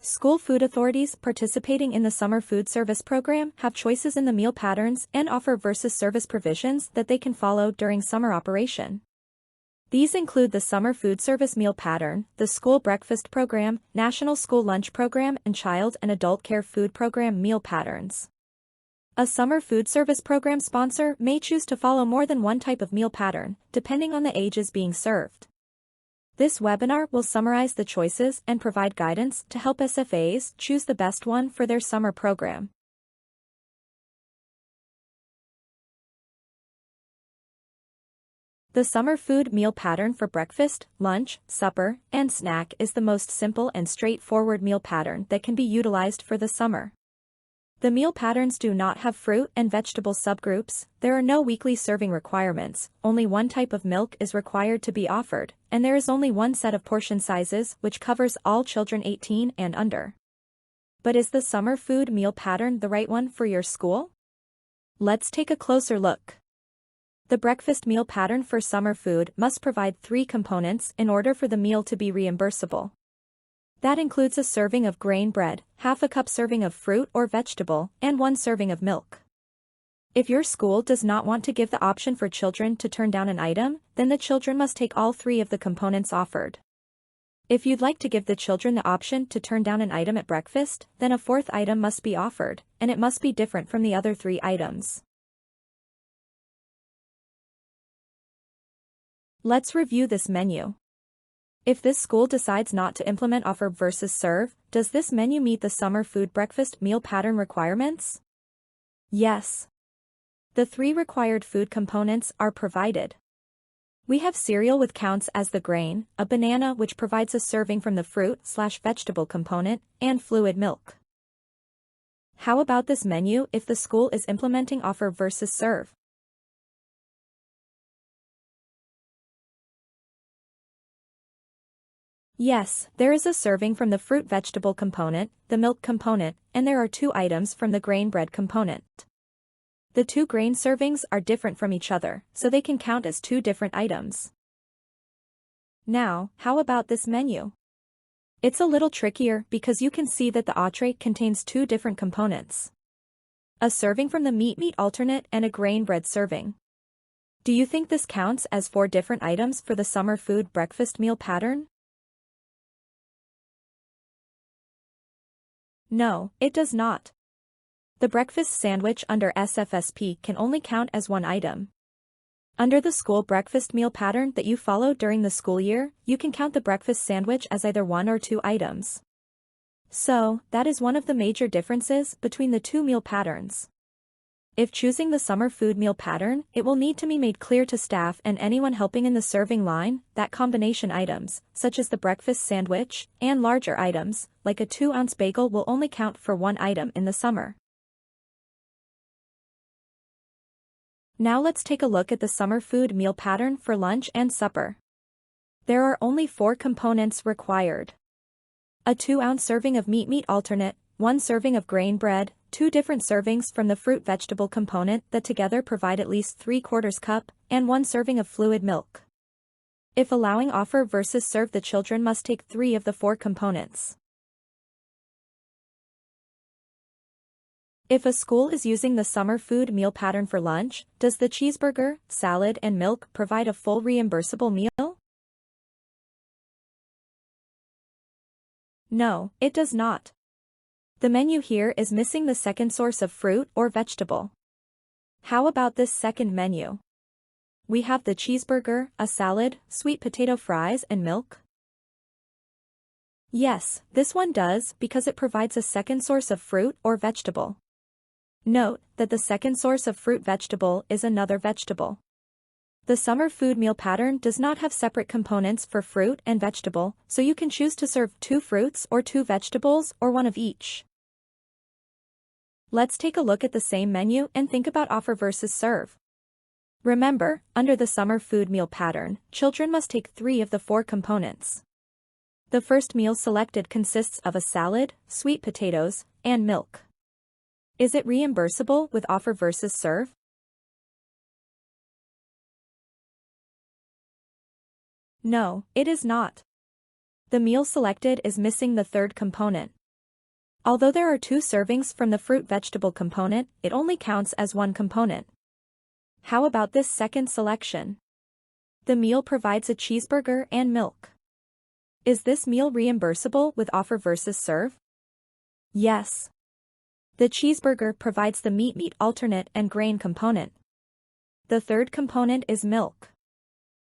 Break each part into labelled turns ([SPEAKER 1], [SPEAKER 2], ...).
[SPEAKER 1] School food authorities participating in the summer food service program have choices in the meal patterns and offer versus service provisions that they can follow during summer operation. These include the Summer Food Service Meal Pattern, the School Breakfast Program, National School Lunch Program, and Child and Adult Care Food Program meal patterns. A summer food service program sponsor may choose to follow more than one type of meal pattern, depending on the ages being served. This webinar will summarize the choices and provide guidance to help SFAs choose the best one for their summer program. The summer food meal pattern for breakfast, lunch, supper, and snack is the most simple and straightforward meal pattern that can be utilized for the summer. The meal patterns do not have fruit and vegetable subgroups, there are no weekly serving requirements, only one type of milk is required to be offered, and there is only one set of portion sizes which covers all children 18 and under. But is the summer food meal pattern the right one for your school? Let's take a closer look. The breakfast meal pattern for summer food must provide 3 components in order for the meal to be reimbursable. That includes a serving of grain bread, half a cup serving of fruit or vegetable, and 1 serving of milk. If your school does not want to give the option for children to turn down an item, then the children must take all 3 of the components offered. If you'd like to give the children the option to turn down an item at breakfast, then a 4th item must be offered, and it must be different from the other 3 items. Let's review this menu. If this school decides not to implement offer versus serve, does this menu meet the summer food breakfast meal pattern requirements? Yes. The 3 required food components are provided. We have cereal which counts as the grain, a banana which provides a serving from the fruit/vegetable component, and fluid milk. How about this menu if the school is implementing offer versus serve? Yes, there is a serving from the fruit-vegetable component, the milk component, and there are 2 items from the grain bread component. The 2 grain servings are different from each other, so they can count as 2 different items. Now, how about this menu? It's a little trickier because you can see that the entree contains 2 different components. A serving from the meat alternate and a grain bread serving. Do you think this counts as 4 different items for the summer food breakfast meal pattern? No, it does not. The breakfast sandwich under SFSP can only count as 1 item. Under the school breakfast meal pattern that you follow during the school year, you can count the breakfast sandwich as either 1 or 2 items. So, that is one of the major differences between the 2 meal patterns. If choosing the summer food meal pattern, it will need to be made clear to staff and anyone helping in the serving line that combination items, such as the breakfast sandwich, and larger items, like a 2-ounce bagel will only count for 1 item in the summer. Now let's take a look at the summer food meal pattern for lunch and supper. There are only 4 components required. A 2-ounce serving of meat alternate, 1 serving of grain bread, 2 different servings from the fruit-vegetable component that together provide at least 3/4 cup, and 1 serving of fluid milk. If allowing offer versus serve, the children must take 3 of the 4 components. If a school is using the summer food meal pattern for lunch, does the cheeseburger, salad, and milk provide a full reimbursable meal? No, it does not. The menu here is missing the second source of fruit or vegetable. How about this second menu? We have the cheeseburger, a salad, sweet potato fries, and milk. Yes, this one does because it provides a second source of fruit or vegetable. Note that the second source of fruit-vegetable is another vegetable. The summer food meal pattern does not have separate components for fruit and vegetable, so you can choose to serve 2 fruits or 2 vegetables or 1 of each. Let's take a look at the same menu and think about offer versus serve. Remember, under the summer food meal pattern, children must take 3 of the 4 components. The first meal selected consists of a salad, sweet potatoes, and milk. Is it reimbursable with offer versus serve? No, it is not. The meal selected is missing the third component. Although there are 2 servings from the fruit-vegetable component, it only counts as one component. How about this second selection? The meal provides a cheeseburger and milk. Is this meal reimbursable with offer versus serve? Yes. The cheeseburger provides the meat alternate and grain component. The third component is milk.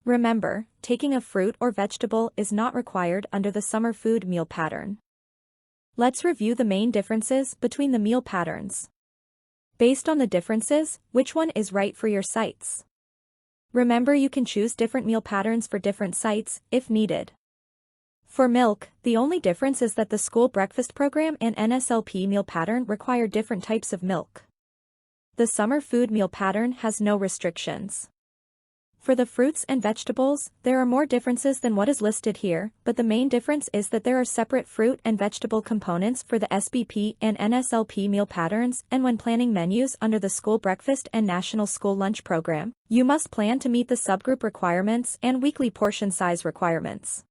[SPEAKER 1] Remember, taking a fruit or vegetable is not required under the summer food meal pattern. Let's review the main differences between the meal patterns. Based on the differences, which one is right for your sites? Remember, you can choose different meal patterns for different sites, if needed. For milk, the only difference is that the school breakfast program and NSLP meal pattern require different types of milk. The summer food meal pattern has no restrictions. For the fruits and vegetables, there are more differences than what is listed here, but the main difference is that there are separate fruit and vegetable components for the SBP and NSLP meal patterns, and when planning menus under the school breakfast and national school lunch program, you must plan to meet the subgroup requirements and weekly portion size requirements.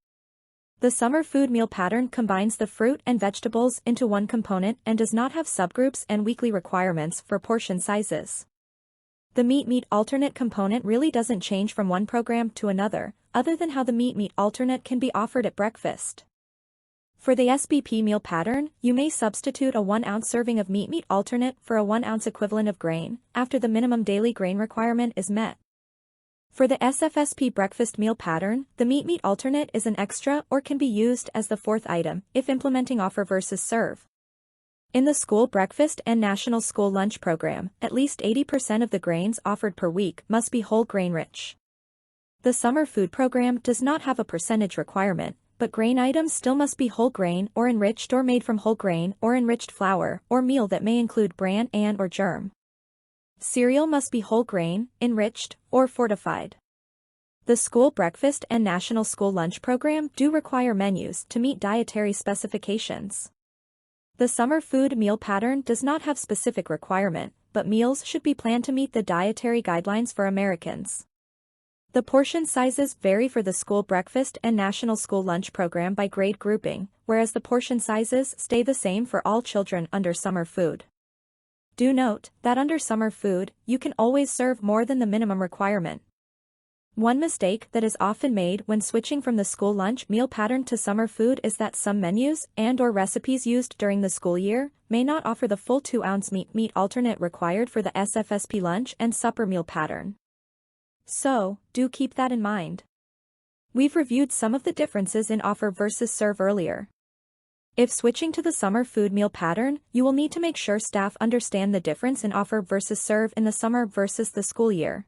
[SPEAKER 1] The summer food meal pattern combines the fruit and vegetables into one component and does not have subgroups and weekly requirements for portion sizes. The meat alternate component really doesn't change from one program to another, other than how the meat alternate can be offered at breakfast. For the SBP meal pattern, you may substitute a 1-ounce serving of meat alternate for a 1-ounce equivalent of grain, after the minimum daily grain requirement is met. For the SFSP breakfast meal pattern, the meat alternate is an extra or can be used as the 4th item, if implementing offer versus serve. In the school breakfast and national school lunch program, at least 80% of the grains offered per week must be whole grain rich. The summer food program does not have a percentage requirement, but grain items still must be whole grain or enriched or made from whole grain or enriched flour or meal that may include bran and/or germ. Cereal must be whole grain, enriched, or fortified. The school breakfast and national school lunch program do require menus to meet dietary specifications. The summer food meal pattern does not have specific requirement, but meals should be planned to meet the dietary guidelines for Americans. The portion sizes vary for the school breakfast and national school lunch program by grade grouping, whereas the portion sizes stay the same for all children under summer food. Do note that under summer food, you can always serve more than the minimum requirement. One mistake that is often made when switching from the school lunch meal pattern to summer food is that some menus and/or recipes used during the school year may not offer the full 2-ounce meat alternate required for the SFSP lunch and supper meal pattern. So, do keep that in mind. We've reviewed some of the differences in offer versus serve earlier. If switching to the summer food meal pattern, you will need to make sure staff understand the difference in offer versus serve in the summer versus the school year.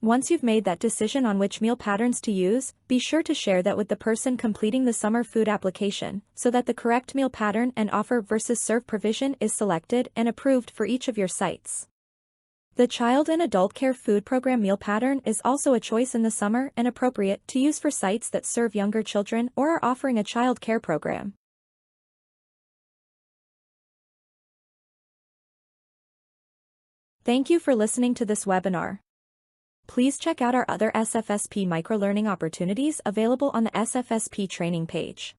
[SPEAKER 1] Once you've made that decision on which meal patterns to use, be sure to share that with the person completing the summer food application, so that the correct meal pattern and offer versus serve provision is selected and approved for each of your sites. The Child and Adult Care Food Program meal pattern is also a choice in the summer and appropriate to use for sites that serve younger children or are offering a child care program. Thank you for listening to this webinar. Please check out our other SFSP microlearning opportunities available on the SFSP training page.